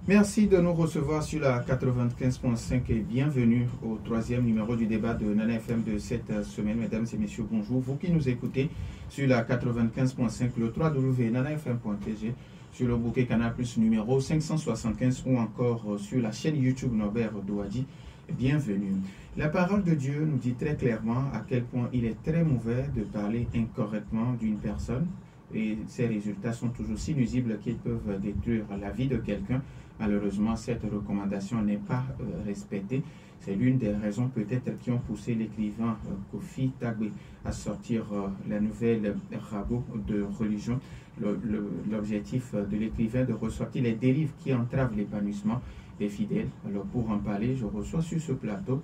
Merci de nous recevoir sur la 95.5 et bienvenue au troisième numéro du débat de Nana FM de cette semaine. Mesdames et messieurs, bonjour. Vous qui nous écoutez sur la 95.5, le www.nanafm.tg, sur le bouquet Canal Plus numéro 575 ou encore sur la chaîne YouTube Norbert Douadi, bienvenue. La parole de Dieu nous dit très clairement à quel point il est très mauvais de parler incorrectement d'une personne et ces résultats sont toujours si nuisibles qu'ils peuvent détruire la vie de quelqu'un. Malheureusement, cette recommandation n'est pas respectée. C'est l'une des raisons peut-être qui ont poussé l'écrivain Kofi Tagbe à sortir la nouvelle Rago de religion. L'objectif de l'écrivain de ressortir les dérives qui entravent l'épanouissement des fidèles. Alors pour en parler, je reçois sur ce plateau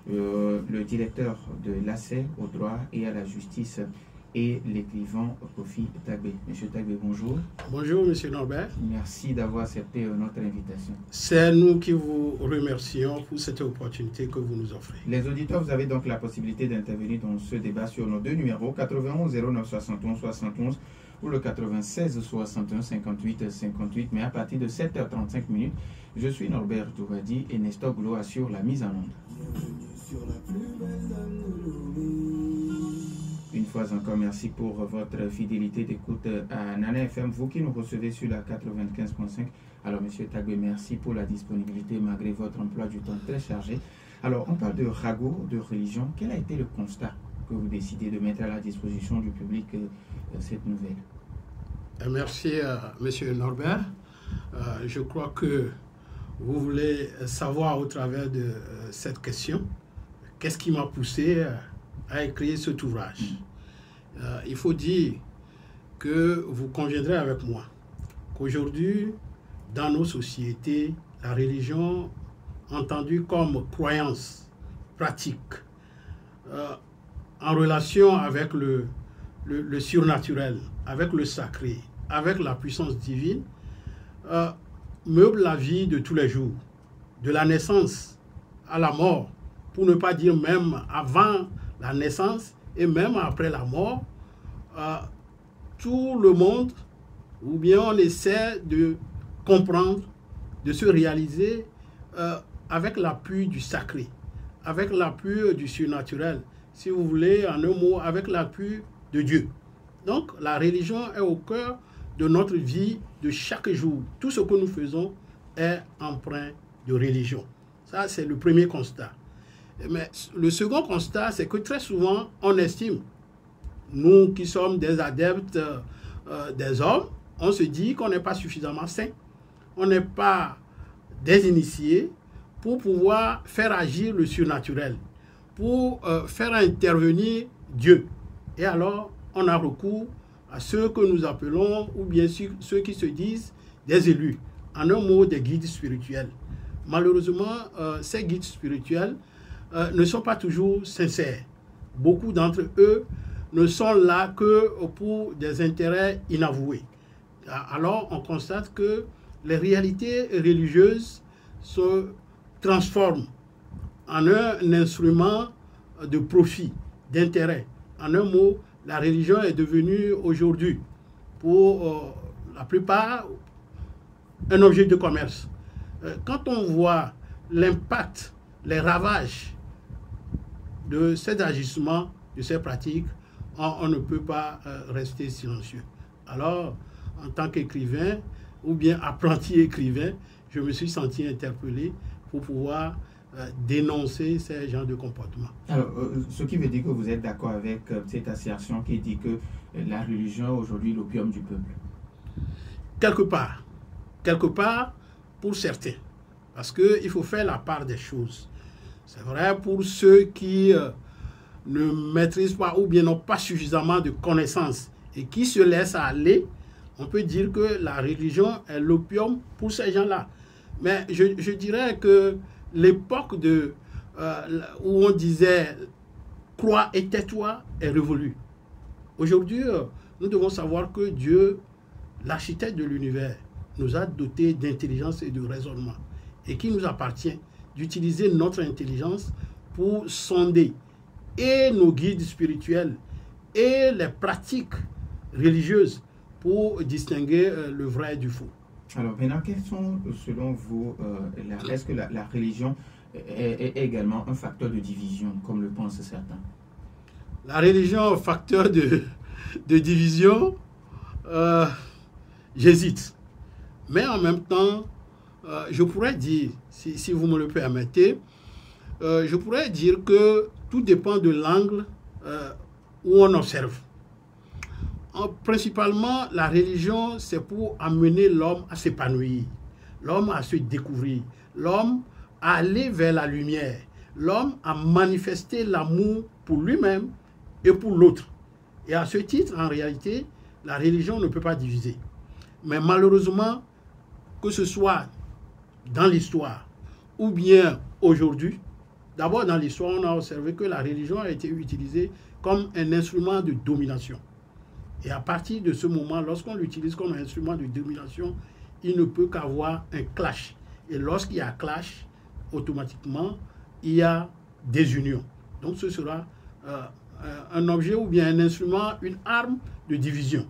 le directeur de l'ACE au droit et à la justice et l'écrivain Kofi Tagbe. Monsieur Tagbe, bonjour. Bonjour, Monsieur Norbert. Merci d'avoir accepté notre invitation. C'est nous qui vous remercions pour cette opportunité que vous nous offrez. Les auditeurs, vous avez donc la possibilité d'intervenir dans ce débat sur nos deux numéros, 91 09 71 71 ou le 96 61 58 58. Mais à partir de 7h35 minutes, je suis Norbert Douadi et Nestor Goulot assure la mise en onde. Une fois encore, merci pour votre fidélité d'écoute à Nana FM, vous qui nous recevez sur la 95.5. Alors, Monsieur Tagbe, merci pour la disponibilité malgré votre emploi du temps très chargé. Alors, on parle de ragot, de religion. Quel a été le constat que vous décidez de mettre à la disposition du public cette nouvelle? Merci, Monsieur Norbert. Je crois que vous voulez savoir au travers de cette question, qu'est-ce qui m'a poussé à écrire cet ouvrage. Il faut dire que vous conviendrez avec moi qu'aujourd'hui, dans nos sociétés, la religion, entendue comme croyance pratique, en relation avec le surnaturel, avec le sacré, avec la puissance divine, meuble la vie de tous les jours, de la naissance à la mort, pour ne pas dire même avant la naissance et même après la mort, tout le monde, ou bien on essaie de comprendre, de se réaliser avec l'appui du sacré, avec l'appui du surnaturel, si vous voulez, en un mot, avec l'appui de Dieu. Donc la religion est au cœur de notre vie de chaque jour. Tout ce que nous faisons est empreint de religion. Ça, c'est le premier constat. Mais le second constat, c'est que très souvent, on estime, nous qui sommes des adeptes des hommes, on se dit qu'on n'est pas suffisamment saints, on n'est pas des initiés pour pouvoir faire agir le surnaturel, pour faire intervenir Dieu. Et alors, on a recours à ceux que nous appelons, ou bien ceux qui se disent des élus, en un mot, des guides spirituels. Malheureusement, ces guides spirituels ne sont pas toujours sincères. Beaucoup d'entre eux ne sont là que pour des intérêts inavoués. Alors, on constate que les réalités religieuses se transforment en un instrument de profit, d'intérêt. En un mot, la religion est devenue aujourd'hui, pour la plupart, un objet de commerce. Quand on voit l'impact, les ravages de cet agissement, de ces pratiques, on ne peut pas rester silencieux. Alors, en tant qu'écrivain, ou bien apprenti écrivain, je me suis senti interpellé pour pouvoir dénoncer ces genres de comportements. Alors, ce qui veut dire que vous êtes d'accord avec cette assertion qui dit que la religion est aujourd'hui l'opium du peuple? Quelque part, pour certains, parce qu'il faut faire la part des choses. C'est vrai pour ceux qui ne maîtrisent pas ou bien n'ont pas suffisamment de connaissances et qui se laissent aller, on peut dire que la religion est l'opium pour ces gens-là. Mais je dirais que l'époque où on disait « crois et tais-toi » est révolue. Aujourd'hui, nous devons savoir que Dieu, l'architecte de l'univers, nous a dotés d'intelligence et de raisonnement et qu'il nous appartient d'utiliser notre intelligence pour sonder et nos guides spirituels et les pratiques religieuses pour distinguer le vrai du faux. Alors maintenant, quels sont, selon vous, est-ce que la religion est également un facteur de division, comme le pensent certains? La religion, facteur de division, j'hésite. Mais en même temps, je pourrais dire, si vous me le permettez, je pourrais dire que tout dépend de l'angle où on observe. Principalement, la religion, c'est pour amener l'homme à s'épanouir, l'homme à se découvrir, l'homme à aller vers la lumière, l'homme à manifester l'amour pour lui-même et pour l'autre. Et à ce titre, en réalité, la religion ne peut pas diviser. Mais malheureusement, que ce soit dans l'histoire ou bien aujourd'hui, d'abord dans l'histoire, on a observé que la religion a été utilisée comme un instrument de domination. Et à partir de ce moment, lorsqu'on l'utilise comme un instrument de domination, il ne peut qu'avoir un clash. Et lorsqu'il y a clash, automatiquement, il y a désunion. Donc ce sera un objet ou bien un instrument, une arme de division.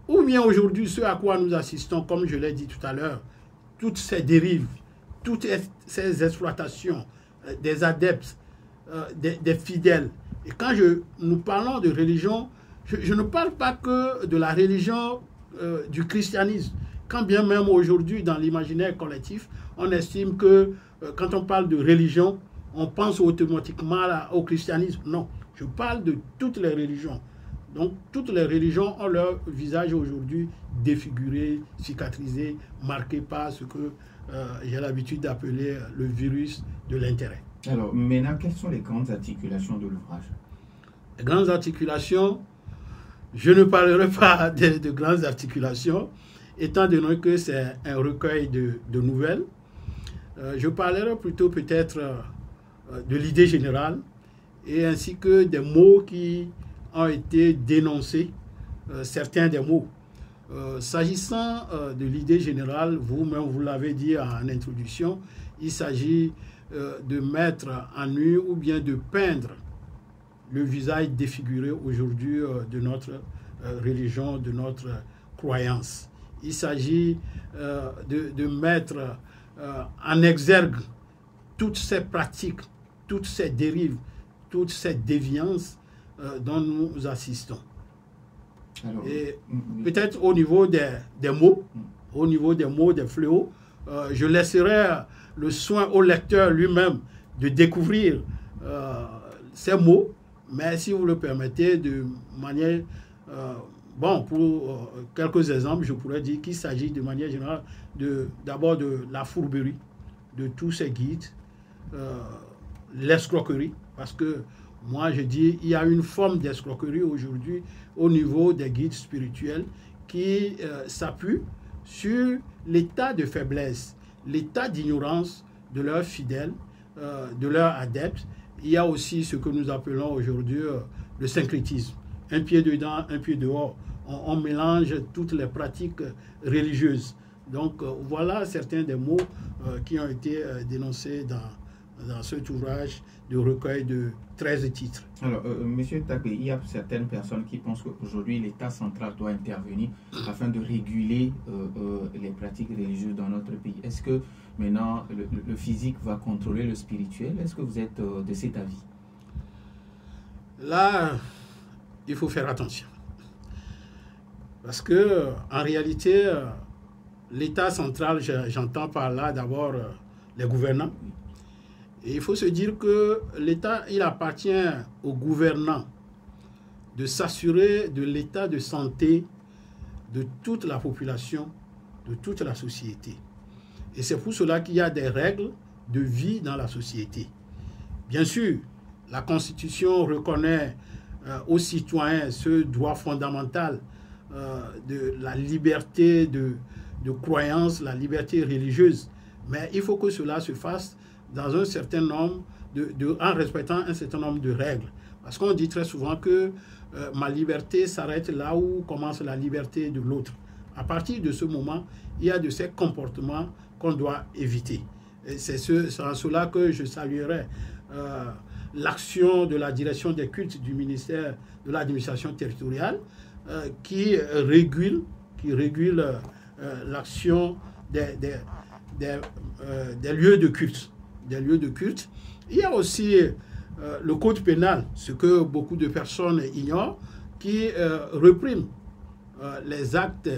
Ou bien aujourd'hui, ce à quoi nous assistons, comme je l'ai dit tout à l'heure, toutes ces dérives, toutes ces exploitations des adeptes, des fidèles. Et quand nous parlons de religion, je ne parle pas que de la religion du christianisme. Quand bien même aujourd'hui, dans l'imaginaire collectif, on estime que quand on parle de religion, on pense automatiquement au christianisme. Non, je parle de toutes les religions. Donc, toutes les religions ont leur visage aujourd'hui défiguré, cicatrisé, marqué par ce que j'ai l'habitude d'appeler le virus de l'intérêt. Alors, maintenant, quelles sont les grandes articulations de l'ouvrage? Les grandes articulations, je ne parlerai pas de grandes articulations, étant donné que c'est un recueil de nouvelles. Je parlerai plutôt peut-être de l'idée générale et ainsi que des mots qui ont été dénoncés, certains des mots. S'agissant de l'idée générale, vous-même vous l'avez dit en introduction, il s'agit de mettre en nu ou bien de peindre le visage défiguré aujourd'hui de notre religion, de notre croyance. Il s'agit de mettre en exergue toutes ces pratiques, toutes ces dérives, toutes ces déviances dont nous assistons. Alors, et peut-être au niveau des mots, au niveau des mots, des fléaux, je laisserai le soin au lecteur lui-même de découvrir ces mots, mais si vous le permettez, de manière... pour quelques exemples, je pourrais dire qu'il s'agit de manière générale d'abord de la fourberie de tous ces guides, l'escroquerie, parce que moi je dis il y a une forme d'escroquerie aujourd'hui au niveau des guides spirituels qui s'appuient sur l'état de faiblesse, l'état d'ignorance de leurs fidèles, de leurs adeptes. Il y a aussi ce que nous appelons aujourd'hui le syncrétisme. Un pied dedans, un pied dehors. On mélange toutes les pratiques religieuses. Donc voilà certains des mots qui ont été dénoncés dans cet ouvrage de recueil de 13 titres. Alors, Monsieur Takwe, il y a certaines personnes qui pensent qu'aujourd'hui l'État central doit intervenir afin de réguler les pratiques religieuses dans notre pays. Est-ce que maintenant le physique va contrôler le spirituel? Est-ce que vous êtes de cet avis? Là, il faut faire attention. Parce que en réalité, l'État central, j'entends par là d'abord les gouvernants. Et il faut se dire que l'État, il appartient aux gouvernants de s'assurer de l'état de santé de toute la population, de toute la société. Et c'est pour cela qu'il y a des règles de vie dans la société. Bien sûr, la Constitution reconnaît aux citoyens ce droit fondamental de la liberté de croyance, la liberté religieuse. Mais il faut que cela se fasse dans un certain nombre en respectant un certain nombre de règles. Parce qu'on dit très souvent que ma liberté s'arrête là où commence la liberté de l'autre. À partir de ce moment, il y a de ces comportements qu'on doit éviter. Et c'est en cela que je saluerai l'action de la direction des cultes du ministère de l'administration territoriale qui régule l'action des lieux de culte. Des lieux de culte. Il y a aussi le code pénal, ce que beaucoup de personnes ignorent, qui réprime les actes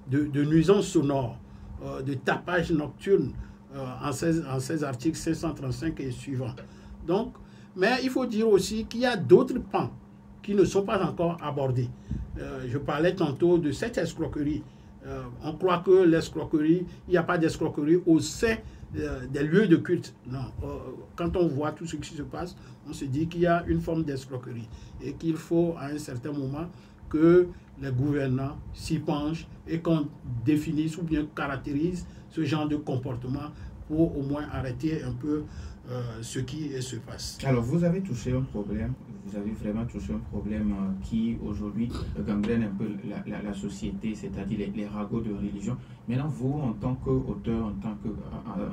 de nuisance sonore, de tapage nocturne en ces articles 535 et suivants. Donc, mais il faut dire aussi qu'il y a d'autres pans qui ne sont pas encore abordés. Je parlais tantôt de cette escroquerie. On croit que l'escroquerie, il n'y a pas d'escroquerie au sein des lieux de culte. Non. Quand on voit tout ce qui se passe, on se dit qu'il y a une forme d'escroquerie et qu'il faut à un certain moment que les gouvernants s'y penchent et qu'on définisse ou bien caractérise ce genre de comportement pour au moins arrêter un peu ce qui se passe. Alors, vous avez touché un problème, vous avez vraiment touché un problème qui aujourd'hui gangrène un peu la société, c'est-à-dire les ragots de religion. Maintenant, vous, en tant qu'auteur, en tant que,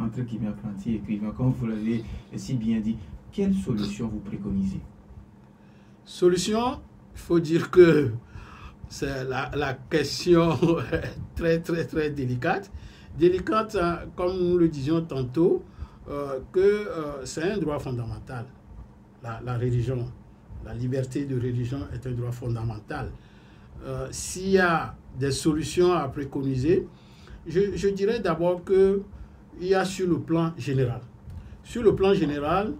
entre guillemets, apprenti écrivain, comme vous l'avez si bien dit, quelle solution vous préconisez? Solution, il faut dire que c'est la question très, très, très délicate. Délicate, comme nous le disions tantôt, que c'est un droit fondamental. La religion, la liberté de religion est un droit fondamental. S'il y a des solutions à préconiser, je dirais d'abord qu'il y a sur le plan général. Sur le plan général,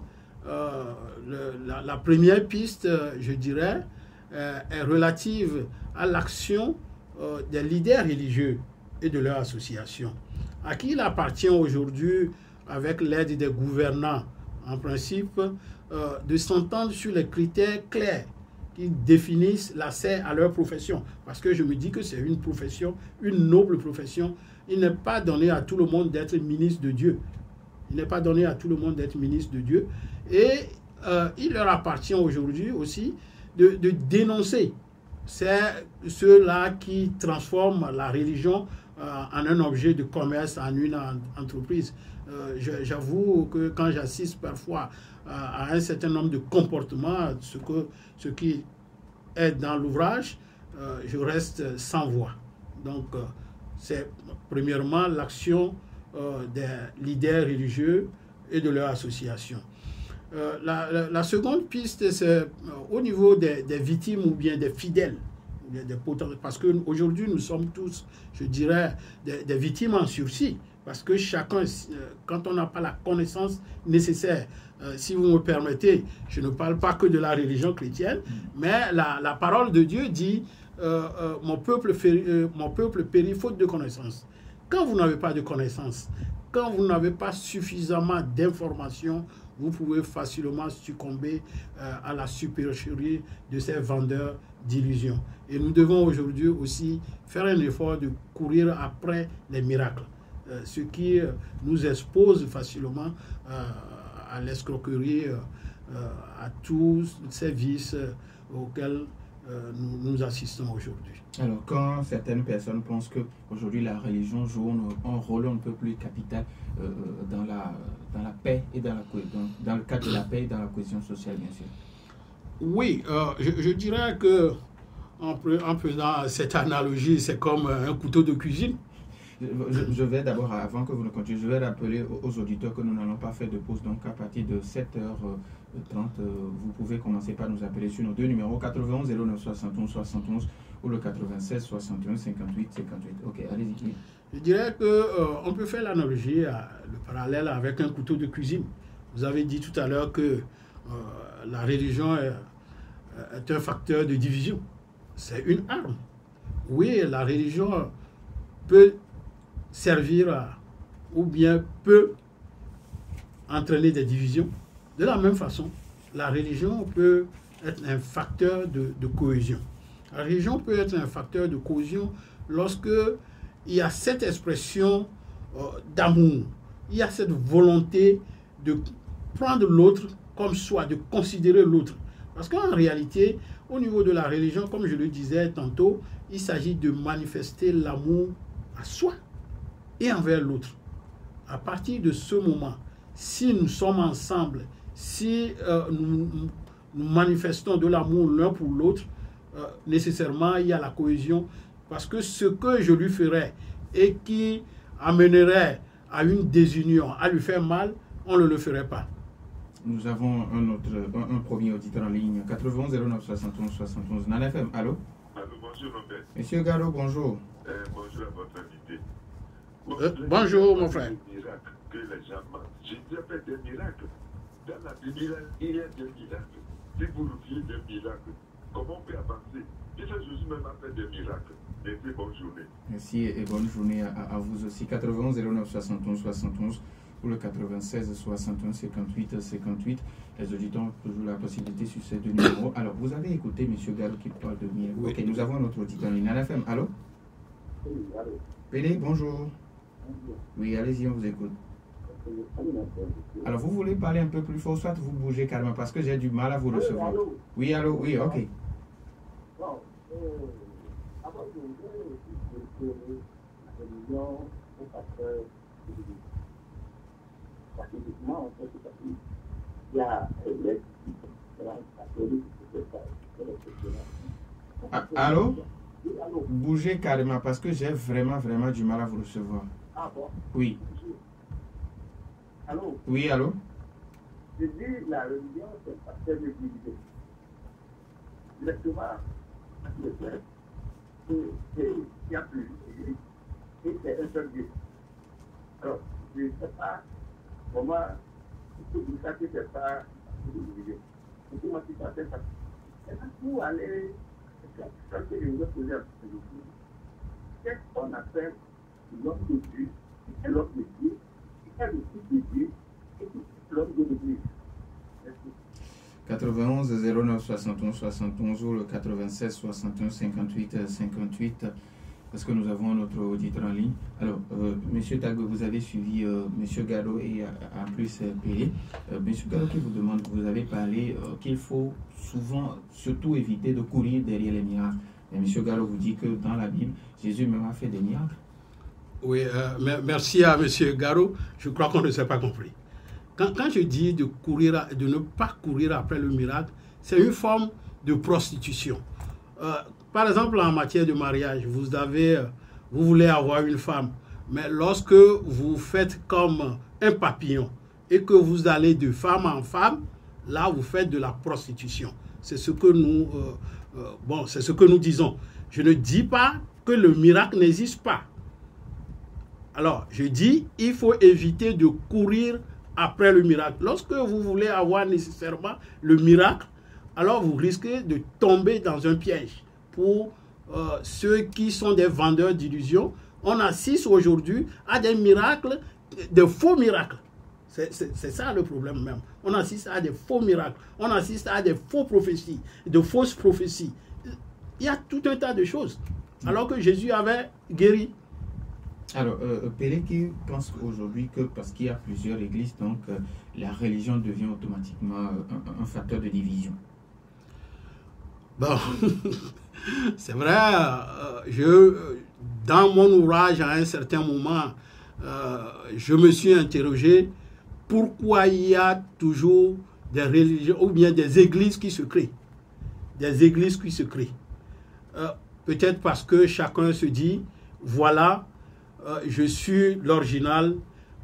la première piste, je dirais, est relative à l'action des leaders religieux et de leurs associations, à qui il appartient aujourd'hui, avec l'aide des gouvernants, en principe, de s'entendre sur les critères clairs qui définissent l'accès à leur profession. Parce que je me dis que c'est une profession, une noble profession. Il n'est pas donné à tout le monde d'être ministre de Dieu. Il n'est pas donné à tout le monde d'être ministre de Dieu. Et il leur appartient aujourd'hui aussi de dénoncer ceux-là qui transforment la religion en un objet de commerce, en une entreprise. J'avoue que quand j'assiste parfois à un certain nombre de comportements, ce qui est dans l'ouvrage, je reste sans voix. Donc, c'est premièrement l'action des leaders religieux et de leurs associations. La seconde piste, c'est au niveau des victimes ou bien des fidèles. Parce qu'aujourd'hui, nous sommes tous, je dirais, des victimes en sursis. Parce que chacun, quand on n'a pas la connaissance nécessaire, si vous me permettez, je ne parle pas que de la religion chrétienne, mais la parole de Dieu dit mon peuple périt faute de connaissance. Quand vous n'avez pas de connaissance, quand vous n'avez pas suffisamment d'informations, vous pouvez facilement succomber à la supercherie de ces vendeurs d'illusions. Et nous devons aujourd'hui aussi faire un effort de courir après les miracles, ce qui nous expose facilement à l'escroquerie, à tous ces vices auxquels nous assistons aujourd'hui. Alors, quand certaines personnes pensent qu'aujourd'hui la religion joue un rôle un peu plus capital dans la paix et dans le cadre de la paix et dans la cohésion sociale, bien sûr. Oui, je dirais que en faisant cette analogie, c'est comme un couteau de cuisine. Je vais d'abord, avant que vous ne continuiez, je vais rappeler aux auditeurs que nous n'allons pas faire de pause. Donc, à partir de 7h30, vous pouvez commencer par nous appeler sur nos deux numéros 91 09 71 71 ou le 96 61 58 58. Ok, allez-y. Je dirais qu'on peut faire l'analogie, le parallèle avec un couteau de cuisine. Vous avez dit tout à l'heure que la religion est un facteur de division. C'est une arme. Oui, la religion peut servir ou bien peut entraîner des divisions. De la même façon, la religion peut être un facteur de cohésion. La religion peut être un facteur de cohésion lorsque il y a cette expression d'amour, il y a cette volonté de prendre l'autre comme soi, de considérer l'autre. Parce qu'en réalité, au niveau de la religion, comme je le disais tantôt, il s'agit de manifester l'amour à soi et envers l'autre. À partir de ce moment, si nous sommes ensemble, si nous manifestons de l'amour l'un pour l'autre, nécessairement il y a la cohésion, parce que ce que je lui ferai et qui amènerait à une désunion, à lui faire mal, on ne le ferait pas. Nous avons un premier auditeur en ligne, 91 09 71 71. Nana FM, allô? Allô, bonjour Robert. Monsieur Gallo, bonjour. Bonjour à votre invité. Bonjour mon frère. Des miracles que les gens mentent. Jésus a fait des miracles. Dans la Bible, il y a des miracles. Si vous oubliez des miracles, comment on peut avancer? Puisque Jésus même a fait des miracles. Merci, bonne journée. Merci et bonne journée à vous aussi. 91 09 71 71 pour le 96 61 58 58. Les auditeurs ont toujours la possibilité sur ces deux numéros. Alors, vous avez écouté M. Gallo qui parle de miracles. Oui. Ok, nous avons notre auditeur en ligne. Nana FM, allô? Oui, allô. Pélé, bonjour. Bonjour. Oui, allez-y, on vous écoute. Animateur. Alors, vous voulez parler un peu plus fort, soit vous bougez carrément, parce que j'ai du mal à vous recevoir. Allô. Oui, allô, oui, ok. Bon, avant de vous dire que la religion est pasteur de l'Église. Pratiquement, en fait, il y a les catholiques qui se passent. Allô? Oui, allô. Bougez carrément, parce que j'ai vraiment du mal à vous recevoir. Ah bon? Oui. Allô? Oui, allô? Je dis la religion, c'est pasteur de l'Église. Directement, le peuple, il y a plus et c'est un seul Dieu. Alors, je ne sais pas comment vous savez que c'est pas l'Église. C'est comment tu passes ça. Et pour aller, c'est ça que je voulais poser à vous. Qu'est-ce qu'on appelle l'homme de Dieu? Qui est l'homme de Dieu? Qui est le fils de Dieu? Et qui est l'homme de l'Église? Merci. 91 09 71 71 ou le 96 61 58 58 parce que nous avons notre auditeur en ligne. Alors, Monsieur Tago, vous avez suivi Monsieur Gallo et en plus Pélé. Monsieur Gallo qui vous demande, vous avez parlé qu'il faut souvent, surtout éviter de courir derrière les miracles. Et Monsieur Gallo vous dit que dans la Bible, Jésus même a fait des miracles. Oui, merci à M. Garo. Je crois qu'on ne s'est pas compris. Quand je dis de ne pas courir après le miracle, c'est une forme de prostitution. Par exemple, en matière de mariage, vous voulez avoir une femme, mais lorsque vous faites comme un papillon et que vous allez de femme en femme, là, vous faites de la prostitution. C'est ce que c'est ce que nous disons. Je ne dis pas que le miracle n'existe pas. Alors, je dis, il faut éviter de courir après le miracle. Lorsque vous voulez avoir nécessairement le miracle, alors vous risquez de tomber dans un piège. Pour ceux qui sont des vendeurs d'illusions, on assiste aujourd'hui à des miracles, de faux miracles. C'est ça le problème même. On assiste à des faux miracles. On assiste à des faux prophéties, de fausses prophéties. Il y a tout un tas de choses. Alors que Jésus avait guéri. Alors, Pélé qui pense aujourd'hui que parce qu'il y a plusieurs églises, donc la religion devient automatiquement un facteur de division. Bon, c'est vrai, dans mon ouvrage, à un certain moment, je me suis interrogé pourquoi il y a toujours des religions ou bien des églises qui se créent. Des églises qui se créent. Peut-être parce que chacun se dit, voilà, je suis l'original,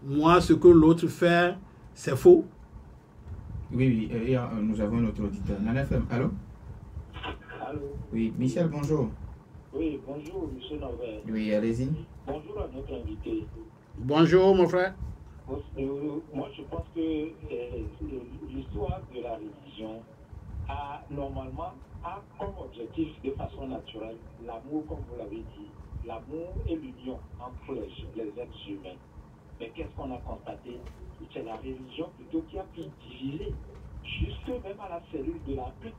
moi ce que l'autre fait, c'est faux. Oui, et, nous avons notre auditeur. Nana FM, allô? Allô? Oui, Michel, bonjour. Oui, bonjour, M. Norbert. Oui, allez-y. Bonjour à notre invité. Bonjour mon frère. Moi, je pense que l'histoire de la religion a normalement comme objectif, de façon naturelle, l'amour, comme vous l'avez dit, l'amour et l'union entre les êtres humains. Mais qu'est-ce qu'on a constaté? C'est la religion plutôt qui a pu diviser, jusque même à la cellule de la plus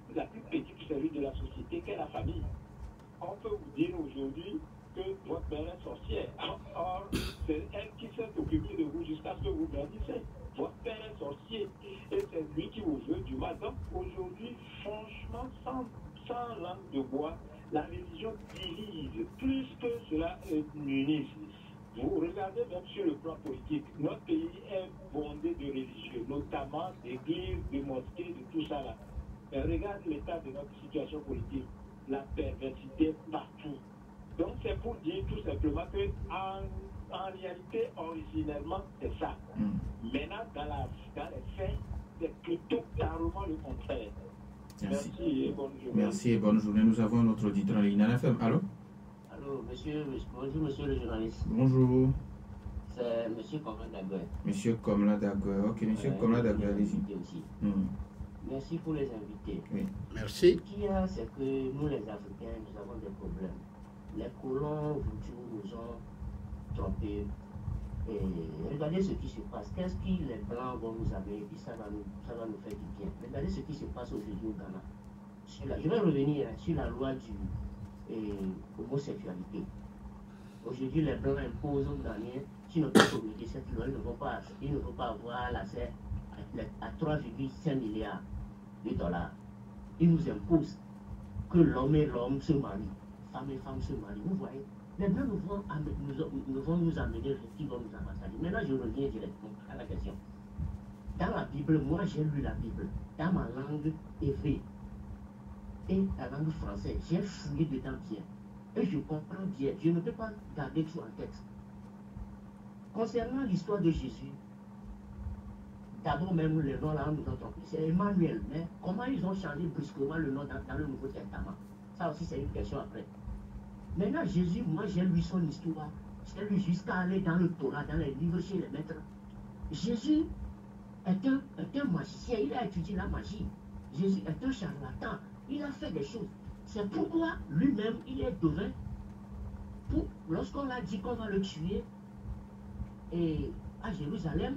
petite cellule de la société qu'est la famille. On peut vous dire aujourd'hui que votre mère est sorcière. Or, c'est elle qui s'est occupée de vous jusqu'à ce que vous grandissez. Votre père est sorcier et c'est lui qui vous veut du mal. Donc aujourd'hui, franchement, sans langue de bois, la religion divise plus que cela unisse. Vous regardez même sur le plan politique, notre pays est bondé de religieux, notamment d'églises, de mosquées, de tout ça là. Mais regarde l'état de notre situation politique, la perversité partout. Donc c'est pour dire tout simplement que en réalité, originellement, c'est ça. Maintenant, dans les faits, c'est plutôt carrément le contraire. Merci. Merci et bonne journée. Merci et bonne journée. Nous avons un autre auditeur en ligne. NFM. Allô? Allô, bonjour monsieur le journaliste. Bonjour. C'est monsieur Komla Dagoué. Monsieur Komla Dagoué. Ok, monsieur Komla Dagoué, allez-y. Merci pour les invités. Oui. Merci. Ce qu'il y a, c'est que nous les Africains, nous avons des problèmes. Les colons nous ont trompés. Et regardez ce qui se passe. Qu'est-ce que les Blancs vont nous amener? Et puis ça va nous faire du bien. Regardez ce qui se passe aujourd'hui au Ghana. Je vais revenir sur la loi du homosexualité. Aujourd'hui, les Blancs imposent aux Ghanéens, si notre communauté, cette loi, ils ne vont pas avoir l'accès à 3,5 milliards de dollars. Ils nous imposent que l'homme et l'homme se marient, femme et femme se marient. Vous voyez, les Blancs nous vont nous amener ce qui vont nous avantager. Maintenant, je reviens directement à la question. Dans la Bible, moi j'ai lu la Bible, dans ma langue hébreu et la langue française, j'ai fouillé dedans bien. Et je comprends bien, je ne peux pas garder tout en tête. Concernant l'histoire de Jésus, d'abord même le nom là, nous ont trompé, c'est Emmanuel. Mais comment ils ont changé brusquement le nom dans le Nouveau Testament? Ça aussi c'est une question après. Maintenant Jésus, moi j'ai lu son histoire, j'ai lu jusqu'à aller dans le Torah, dans les livres chez les maîtres. Jésus est un magicien, il a étudié la magie. Jésus est un charlatan, il a fait des choses. C'est pourquoi lui-même, il est devin. Lorsqu'on l'a dit qu'on va le tuer et à Jérusalem,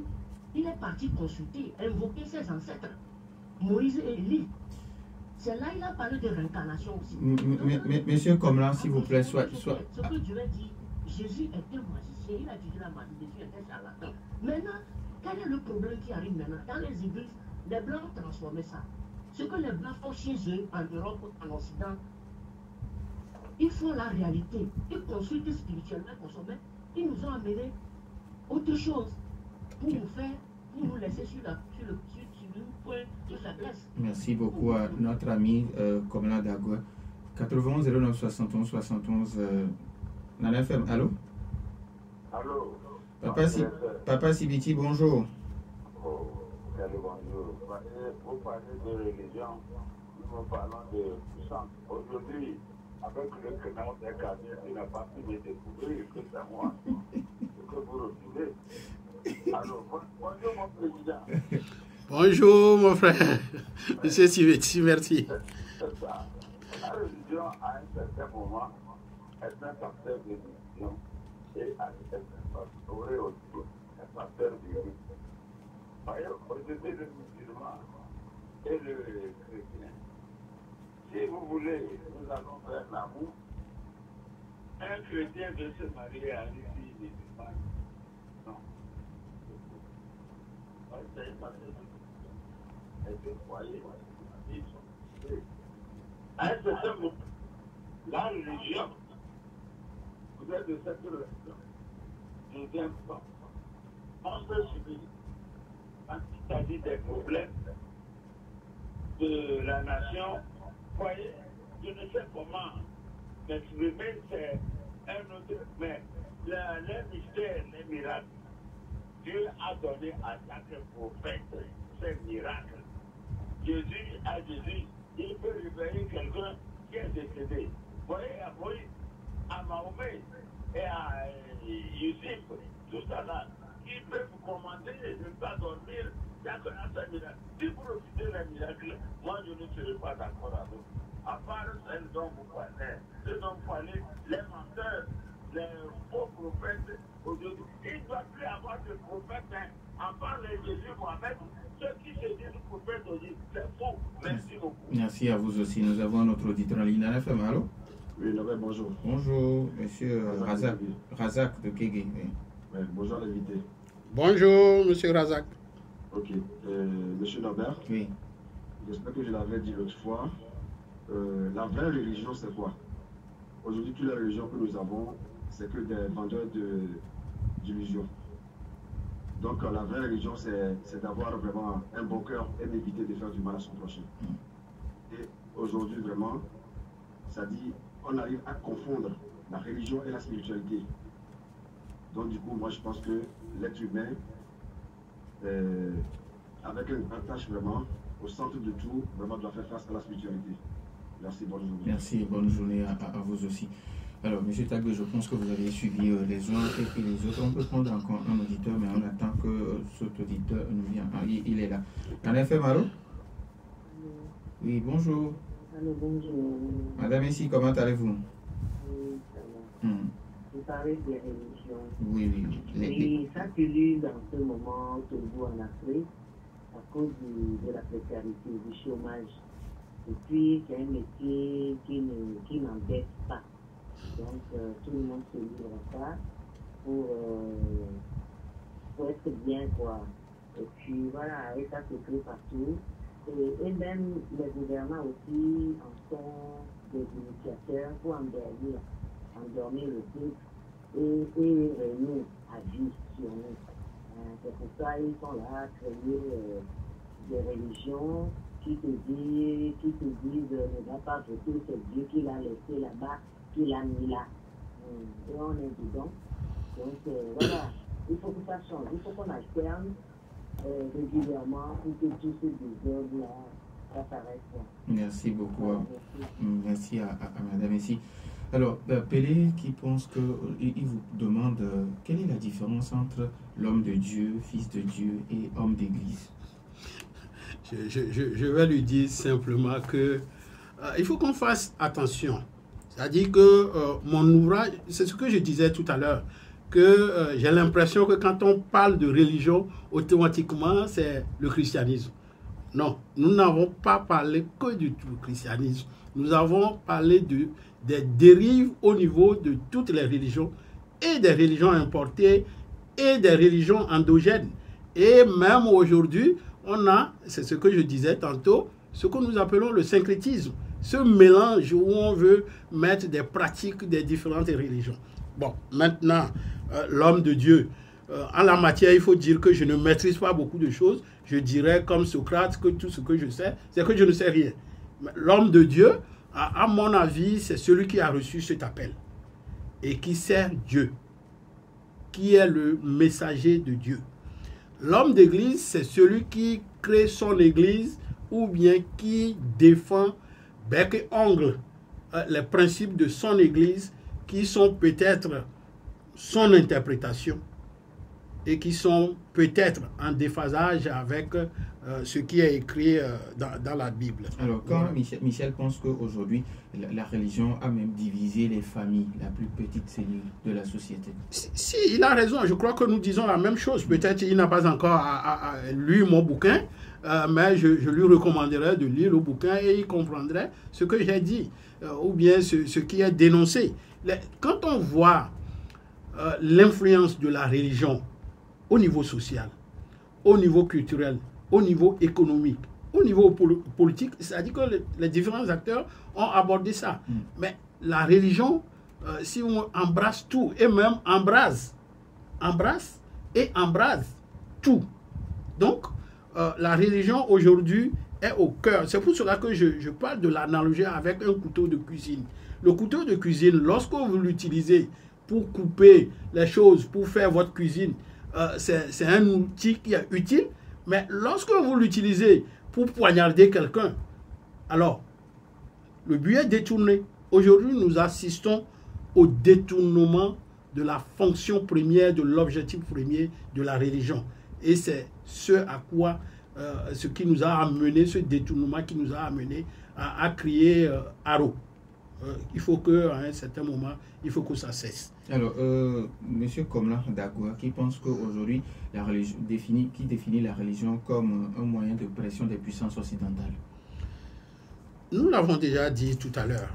il est parti consulter, invoquer ses ancêtres, Moïse et Élie. C'est là qu'il a parlé de réincarnation aussi. Monsieur Komla, s'il vous plaît, soit... Ce que Dieu a dit, Jésus est un magicien, il a étudié la magie, Jésus est un charlatan. Maintenant, quel est le problème qui arrive maintenant? Dans les églises, les Blancs ont transformé ça. Ce que les Blancs font chez eux, en Europe, en Occident, ils font la réalité. Ils consultent spirituellement, consomment. Ils nous ont amené autre chose pour nous laisser sur le point de faiblesse. Merci beaucoup à notre ami Komla Dagoué. 91 09 71 71 Nana FM. Allô? Allô? Papa Sibiti, bonjour. Bonjour. Vous parlez de religion, nous parlons de puissance. Aujourd'hui, avec le canal des Ghanéens, il n'a pas pu me découvrir que c'est moi que vous refusez. Alors, bonjour mon président. Bonjour mon frère. Monsieur Sibiti, merci. C'est ça. La religion, à un certain moment, est un facteur de division et à un certain moment, aussi un facteur de vie. Aujourd'hui, le musulman et le chrétien, si vous voulez, nous allons faire l'amour. Un chrétien veut se marier à une fille musulmane. Non. C'est une façon de vous voyez, à un certain moment, la religion, vous êtes de cette religion. Deuxième point, on peut subir. Quand il s'agit des problèmes de la nation, voyez, je ne sais comment m'exprimer, c'est un autre, mais les mystères, les miracles, Dieu a donné à chaque prophète ces miracles. Jésus, il peut réveiller quelqu'un qui est décédé. Vous voyez, à Moïse, à Mahomet et à Yusuf, tout ça là. Ils peuvent vous commander de ne pas dormir chaque miracle. Si vous refusez les miracles, moi je ne serai pas d'accord avec vous. À part celles dont vous parlez, les menteurs, les faux prophètes, aujourd'hui, il ne doit plus avoir de prophètes. À part les Jésus Mohamed, ceux qui se disent prophètes aujourd'hui, c'est faux. Merci beaucoup. Merci à vous aussi. Nous avons un autre auditeur en ligne. Nana FM, allô? Oui, bonjour. Bonjour, monsieur Razak de Kégué. Oui, bonjour l'invité. Bonjour, monsieur Razak. Ok. Monsieur Norbert, oui. J'espère que je l'avais dit l'autre fois. La vraie religion, c'est quoi? Aujourd'hui, toutes les religions que nous avons, c'est que des vendeurs d'illusions. Donc, la vraie religion, c'est d'avoir vraiment un bon cœur et d'éviter de faire du mal à son prochain. Et aujourd'hui, vraiment, ça dit, on arrive à confondre la religion et la spiritualité. Donc du coup, moi je pense que l'être humain, avec un attache vraiment au centre de tout, vraiment doit faire face à la spiritualité. Merci, bonne journée. Merci, bonne journée à vous aussi. Alors, M. Tagbe, je pense que vous avez suivi les uns et puis les autres. On peut prendre encore un auditeur, mais on attend que cet auditeur nous vienne. Ah, il est là. NFM, allô? Oui, bonjour. Allô, bonjour. Madame ici, comment allez-vous? Oui, ça va. Vous parlez des religions. Oui, oui. Oui, ça pullule dans ce moment, surtout en Afrique, à cause de la précarité, du chômage. Et puis, c'est un métier qui n'embête pas. Donc, tout le monde se livre à ça pour être bien, quoi. Et puis, voilà, et ça se crée partout. Et même les gouvernants aussi en sont des initiateurs pour endormir le peuple et régner à vie sur nous. C'est pour ça qu'ils sont là à créer des religions qui te disent ne va pas voter, c'est Dieu qui l'a laissé là-bas, qui l'a mis là. Et on est dedans. Donc voilà, il faut que ça change, il faut qu'on alterne régulièrement pour que tous ces désordres-là, ça s'arrête. Merci beaucoup. Merci. Merci à madame ici. Alors, Pelé qui pense que, il vous demande quelle est la différence entre l'homme de Dieu, fils de Dieu et homme d'église. Je vais lui dire simplement que il faut qu'on fasse attention. C'est-à-dire que mon ouvrage, c'est ce que je disais tout à l'heure, que j'ai l'impression que quand on parle de religion, automatiquement, c'est le christianisme. Non, nous n'avons pas parlé que du christianisme. Nous avons parlé des dérives au niveau de toutes les religions, et des religions importées, et des religions endogènes. Et même aujourd'hui, on a, c'est ce que je disais tantôt, ce que nous appelons le syncrétisme. Ce mélange où on veut mettre des pratiques des différentes religions. Bon, maintenant, l'homme de Dieu. En la matière, il faut dire que je ne maîtrise pas beaucoup de choses. Je dirais comme Socrate que tout ce que je sais, c'est que je ne sais rien. L'homme de Dieu, à mon avis, c'est celui qui a reçu cet appel et qui sert Dieu, qui est le messager de Dieu. L'homme d'église, c'est celui qui crée son église ou bien qui défend bec et ongle les principes de son église qui sont peut-être son interprétation et qui sont peut-être en déphasage avec ce qui est écrit dans la Bible. Alors, quand Michel pense qu'aujourd'hui, la religion a même divisé les familles, la plus petite cellule de la société. Si, il a raison. Je crois que nous disons la même chose. Peut-être qu'il n'a pas encore lu mon bouquin, mais je lui recommanderais de lire le bouquin et il comprendrait ce que j'ai dit, ou bien ce qui est dénoncé. Quand on voit l'influence de la religion au niveau social, au niveau culturel, au niveau économique, au niveau politique, c'est-à-dire que les différents acteurs ont abordé ça. Mais la religion, si on embrasse tout, et même embrasse tout. Donc, la religion aujourd'hui est au cœur. C'est pour cela que je parle de l'analogie avec un couteau de cuisine. Le couteau de cuisine, lorsque vous l'utilisez pour couper les choses, pour faire votre cuisine, c'est un outil qui est utile, mais lorsque vous l'utilisez pour poignarder quelqu'un, alors, le but est détourné. Aujourd'hui, nous assistons au détournement de la fonction première, de l'objectif premier de la religion. Et c'est ce qui nous a amené, ce détournement qui nous a amené à crier haro. Il faut qu'à un certain moment, il faut que ça cesse. Alors, M. Komla Dagoua, qui pense qu'aujourd'hui, la religion qui définit la religion comme un moyen de pression des puissances occidentales. Nous l'avons déjà dit tout à l'heure.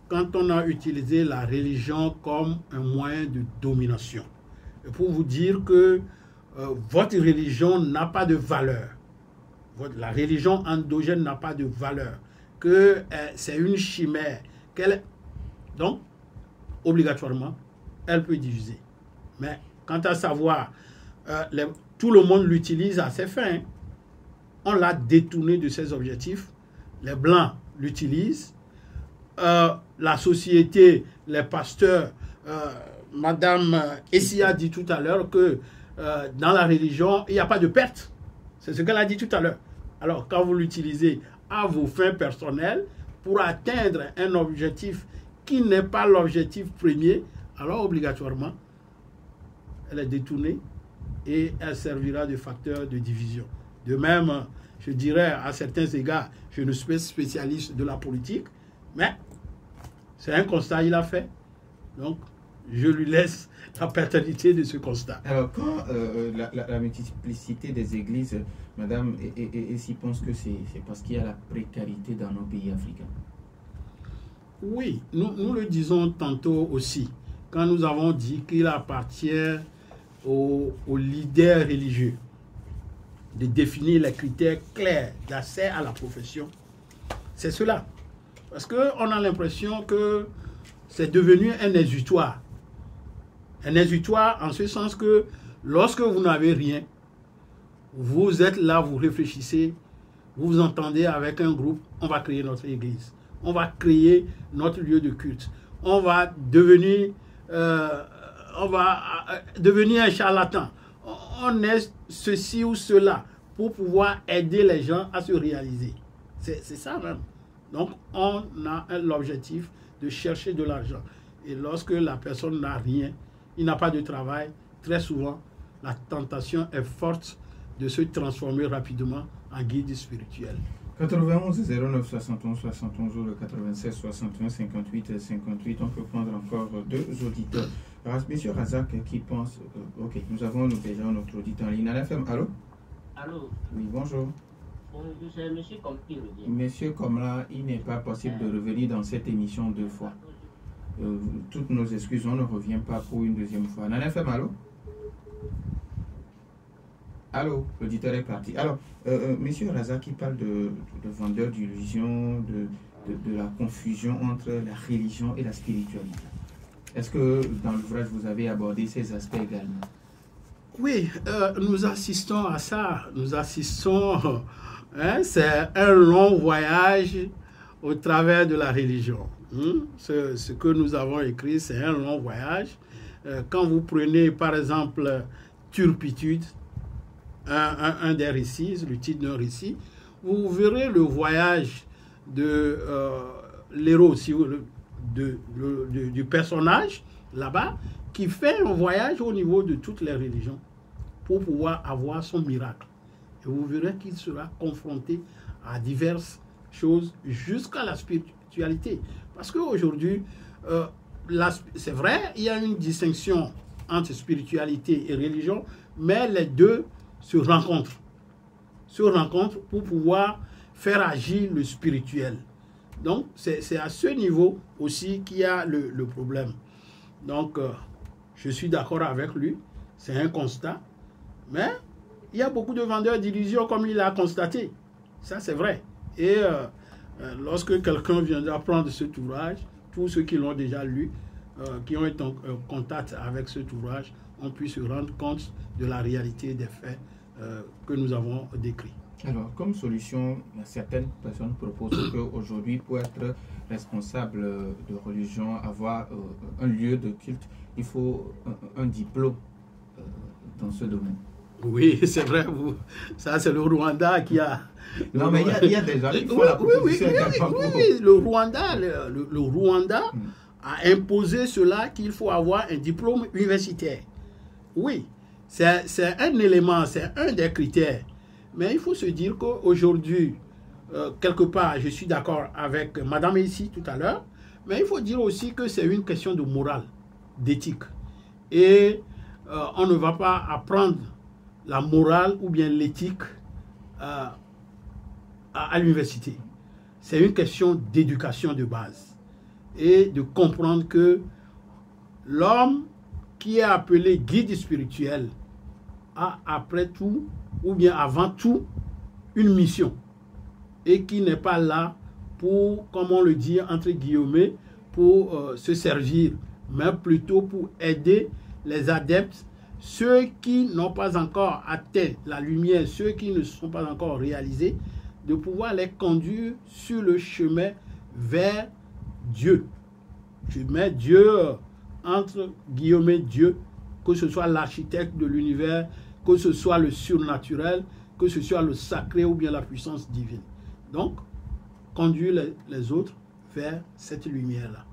Quand on a utilisé la religion comme un moyen de domination, et pour vous dire que votre religion n'a pas de valeur, la religion endogène n'a pas de valeur, que c'est une chimère, donc, obligatoirement, elle peut diviser. Mais quant à savoir, tout le monde l'utilise à ses fins. On l'a détourné de ses objectifs. Les Blancs l'utilisent. la société, les pasteurs, Madame Essie a dit tout à l'heure que dans la religion, il n'y a pas de perte. C'est ce qu'elle a dit tout à l'heure. Alors, quand vous l'utilisez à vos fins personnelles pour atteindre un objectif qui n'est pas l'objectif premier, alors obligatoirement, elle est détournée et elle servira de facteur de division. De même, je dirais à certains égards, je ne suis pas spécialiste de la politique, mais c'est un constat qu'il a fait. Donc, je lui laisse la paternité de ce constat. Alors, quand la multiplicité des églises, madame, et s'y pense que c'est parce qu'il y a la précarité dans nos pays africains? Oui, nous le disons tantôt aussi, quand nous avons dit qu'il appartient aux leaders religieux de définir les critères clairs d'accès à la profession. C'est cela. Parce qu'on a l'impression que c'est devenu un exutoire. Un exutoire en ce sens que lorsque vous n'avez rien, vous êtes là, vous réfléchissez, vous vous entendez avec un groupe, on va créer notre église, on va créer notre lieu de culte, on va devenir un charlatan, on est ceci ou cela pour pouvoir aider les gens à se réaliser. C'est ça même. Donc on a l'objectif de chercher de l'argent. Et lorsque la personne n'a rien, il n'a pas de travail, très souvent, la tentation est forte de se transformer rapidement en guide spirituel. 91 09 71 71 ou le 96 61 58 58, on peut prendre encore deux auditeurs. Alors, monsieur Razak qui pense, ok, nous avons déjà notre auditeur en ligne. NFM, allô? Allô? Oui, bonjour. C'est monsieur Comme qui revient. Monsieur Comla, il n'est pas possible de revenir dans cette émission deux fois. Toutes nos excuses, on ne revient pas pour une deuxième fois. NFM, allô? Allô, l'auditeur est parti. Alors, monsieur Razak qui parle de vendeurs d'illusions, de la confusion entre la religion et la spiritualité. Est-ce que dans l'ouvrage, vous avez abordé ces aspects également? Oui, nous assistons à ça. Nous assistons, c'est un long voyage au travers de la religion. Ce que nous avons écrit, c'est un long voyage. Quand vous prenez, par exemple, Turpitude, un des récits, le titre d'un récit, vous verrez le voyage de l'héros, du personnage là-bas, qui fait un voyage au niveau de toutes les religions pour pouvoir avoir son miracle. Et vous verrez qu'il sera confronté à diverses choses jusqu'à la spiritualité. Parce qu'aujourd'hui, c'est vrai, il y a une distinction entre spiritualité et religion, mais les deux se rencontrent pour pouvoir faire agir le spirituel. Donc, c'est à ce niveau aussi qu'il y a le problème. Donc, je suis d'accord avec lui, c'est un constat, mais il y a beaucoup de vendeurs d'illusions comme il a constaté. Ça, c'est vrai. Et lorsque quelqu'un viendra prendre cet ouvrage, tous ceux qui l'ont déjà lu, qui ont été en contact avec cet ouvrage, on puisse se rendre compte de la réalité des faits que nous avons décrits. Alors, comme solution, certaines personnes proposent qu'aujourd'hui, pour être responsable de religion, avoir un lieu de culte, il faut un diplôme dans ce domaine. Oui, c'est vrai. Ça, c'est le Rwanda qui a... Non, mais il y a des gens qui font la proposition. Oui, le Rwanda a imposé cela qu'il faut avoir un diplôme universitaire. Oui, c'est un élément, c'est un des critères. Mais il faut se dire qu'aujourd'hui, quelque part, je suis d'accord avec Madame ici tout à l'heure, mais il faut dire aussi que c'est une question de morale, d'éthique. Et on ne va pas apprendre la morale ou bien l'éthique à l'université. C'est une question d'éducation de base et de comprendre que l'homme qui est appelé guide spirituel a après tout ou bien avant tout une mission et qui n'est pas là pour, comme on le dit entre guillemets, pour se servir, mais plutôt pour aider les adeptes, ceux qui n'ont pas encore atteint la lumière, ceux qui ne sont pas encore réalisés, de pouvoir les conduire sur le chemin vers Dieu. Je mets Dieu entre guillemets Dieu, que ce soit l'architecte de l'univers, que ce soit le surnaturel, que ce soit le sacré ou bien la puissance divine. Donc, conduire les autres vers cette lumière-là.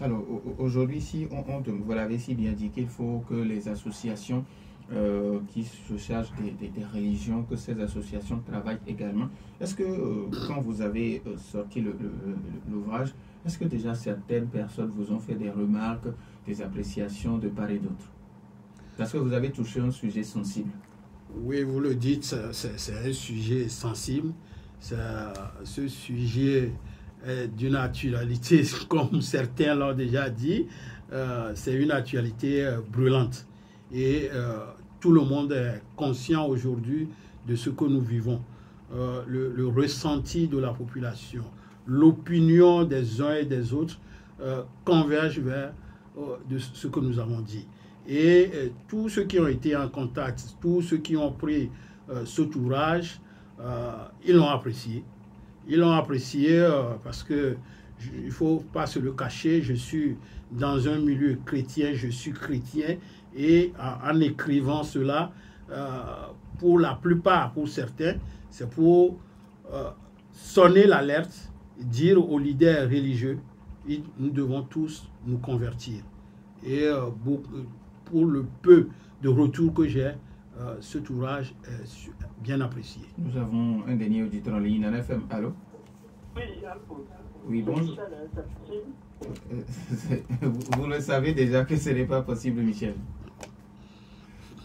Alors, aujourd'hui, si vous l'avez si bien dit qu'il faut que les associations qui se chargent des religions, que ces associations travaillent également. Est-ce que quand vous avez sorti l'ouvrage, est-ce que déjà certaines personnes vous ont fait des remarques, des appréciations de part et d'autre? Parce que vous avez touché un sujet sensible. Oui, vous le dites, c'est un sujet sensible. Ce sujet est d'une actualité, comme certains l'ont déjà dit, c'est une actualité brûlante. Et tout le monde est conscient aujourd'hui de ce que nous vivons. Le ressenti de la population, l'opinion des uns et des autres converge vers de ce que nous avons dit. Et tous ceux qui ont été en contact, tous ceux qui ont pris cet ouvrage, ils l'ont apprécié. Ils l'ont apprécié parce que il ne faut pas se le cacher, je suis dans un milieu chrétien, je suis chrétien, et en écrivant cela, pour la plupart, pour certains, c'est pour sonner l'alerte, dire aux leaders religieux, nous devons tous nous convertir. Et pour le peu de retour que j'ai, cet ouvrage est bien apprécié. Nous avons un dernier auditeur en ligne, Nana FM. Allô? Oui, allô. Oui, bonjour. Vous le savez déjà que ce n'est pas possible, Michel.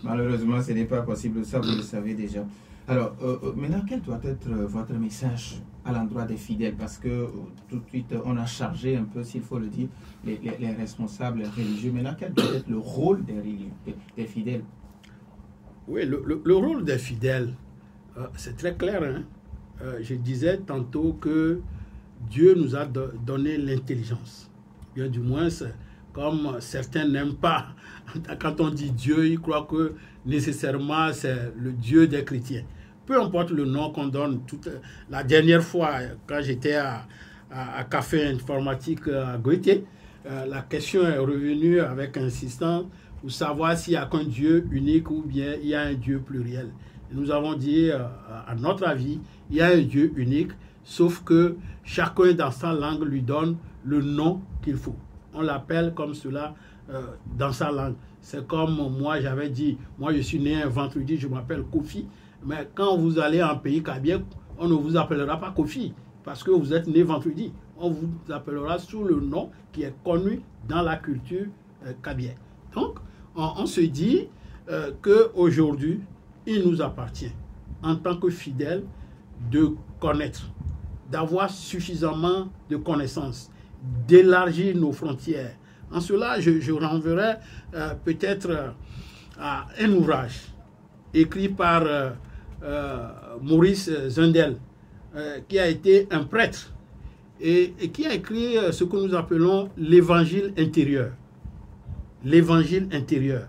Malheureusement, ce n'est pas possible, ça vous le savez déjà. Alors, maintenant, quel doit être votre message à l'endroit des fidèles? Parce que tout de suite, on a chargé un peu, s'il faut le dire, les responsables religieux. Maintenant, quel doit être le rôle des fidèles? Oui, le rôle des fidèles, c'est très clair. Hein? Je disais tantôt que Dieu nous a donné l'intelligence. Bien du moins, comme certains n'aiment pas, quand on dit Dieu, ils croient que nécessairement c'est le Dieu des chrétiens. Peu importe le nom qu'on donne. La dernière fois, quand j'étais à Café Informatique à Goethe, la question est revenue avec insistance pour savoir s'il n'y a qu'un Dieu unique ou bien il y a un Dieu pluriel. Et nous avons dit, à notre avis, il y a un Dieu unique, sauf que chacun dans sa langue lui donne le nom qu'il faut. On l'appelle comme cela dans sa langue. C'est comme moi, j'avais dit, moi je suis né un vendredi, je m'appelle Kofi. Mais quand vous allez en pays kabien, on ne vous appellera pas Kofi, parce que vous êtes né vendredi. On vous appellera sous le nom qui est connu dans la culture kabien. Donc, on se dit qu'aujourd'hui, il nous appartient, en tant que fidèles, de connaître, d'avoir suffisamment de connaissances, d'élargir nos frontières. En cela, je renverrai peut-être à un ouvrage écrit par Maurice Zundel, qui a été un prêtre et qui a écrit ce que nous appelons l'évangile intérieur. L'évangile intérieur.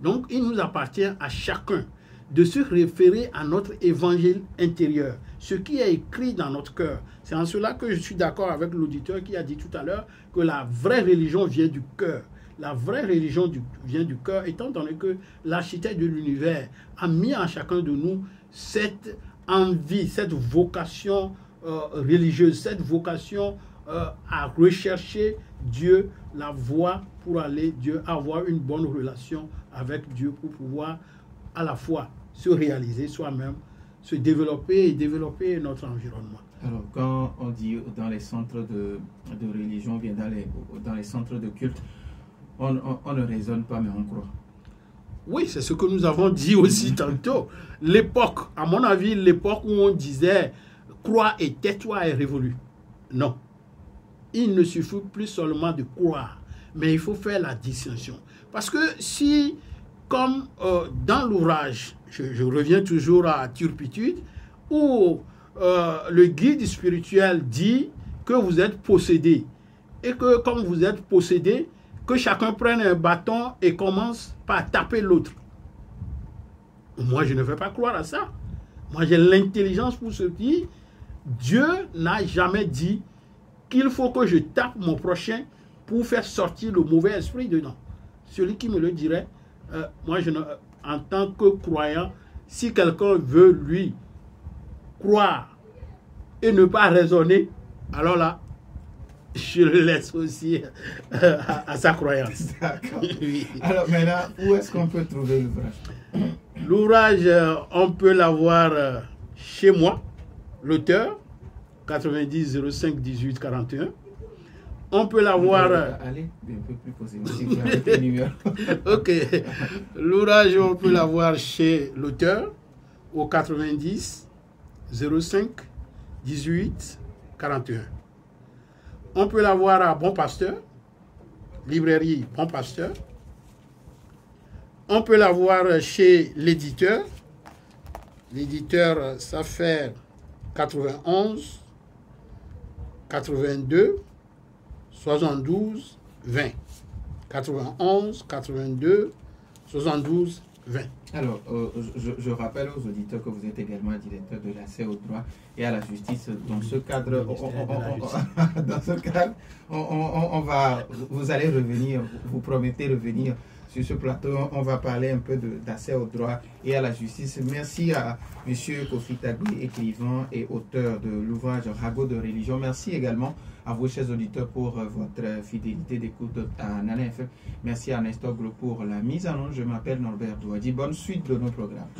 Donc, il nous appartient à chacun de se référer à notre évangile intérieur, ce qui est écrit dans notre cœur. C'est en cela que je suis d'accord avec l'auditeur qui a dit tout à l'heure que la vraie religion vient du cœur. La vraie religion vient du cœur, étant donné que l'architecte de l'univers a mis en chacun de nous cette envie, cette vocation religieuse, cette vocation à rechercher Dieu, la voie pour aller Dieu, avoir une bonne relation avec Dieu pour pouvoir à la fois se réaliser soi-même, se développer et développer notre environnement. Alors, quand on dit dans les centres de religion, bien dans les centres de culte, on ne raisonne pas, mais on croit. Oui, c'est ce que nous avons dit aussi tantôt. L'époque, à mon avis, l'époque où on disait « crois et tais-toi » est révolue. Non. Il ne suffit plus seulement de croire, mais il faut faire la distinction. Parce que si, comme dans l'ouvrage, je reviens toujours à Turpitude, où le guide spirituel dit que vous êtes possédé, et que comme vous êtes possédé, que chacun prenne un bâton et commence par taper l'autre. Moi, je ne vais pas croire à ça. Moi, j'ai l'intelligence pour se dire, Dieu n'a jamais dit qu'il faut que je tape mon prochain pour faire sortir le mauvais esprit dedans. Celui qui me le dirait, moi, en tant que croyant, si quelqu'un veut lui croire et ne pas raisonner, alors là, je le laisse aussi à sa croyance. D'accord. Oui. Alors maintenant, où est-ce qu'on peut trouver l'ouvrage? L'ouvrage, on peut l'avoir chez moi, l'auteur, 90 05 18 41. On peut l'avoir... Allez, un peu plus posément, si vous avez le numéro. Ok. L'ouvrage, on peut l'avoir chez l'auteur, au 90 05 18 41. On peut l'avoir à Bon Pasteur, librairie Bon Pasteur. On peut l'avoir chez l'éditeur. L'éditeur, ça fait 91 82 72 20. 91 82 72 20. Alors, je rappelle aux auditeurs que vous êtes également directeur de l'accès au droit et à la justice. Dans ce cadre, vous allez revenir, vous promettez revenir sur ce plateau. On va parler un peu d'accès au droit et à la justice. Merci à M. Kofi Tagui, écrivain et auteur de l'ouvrage Ragot de religion. Merci également à vous, chers auditeurs, pour votre fidélité d'écoute à Nana FM. Merci à Nestor Glo pour la mise en onde. Je m'appelle Norbert Douadi. Bonne suite de nos programmes.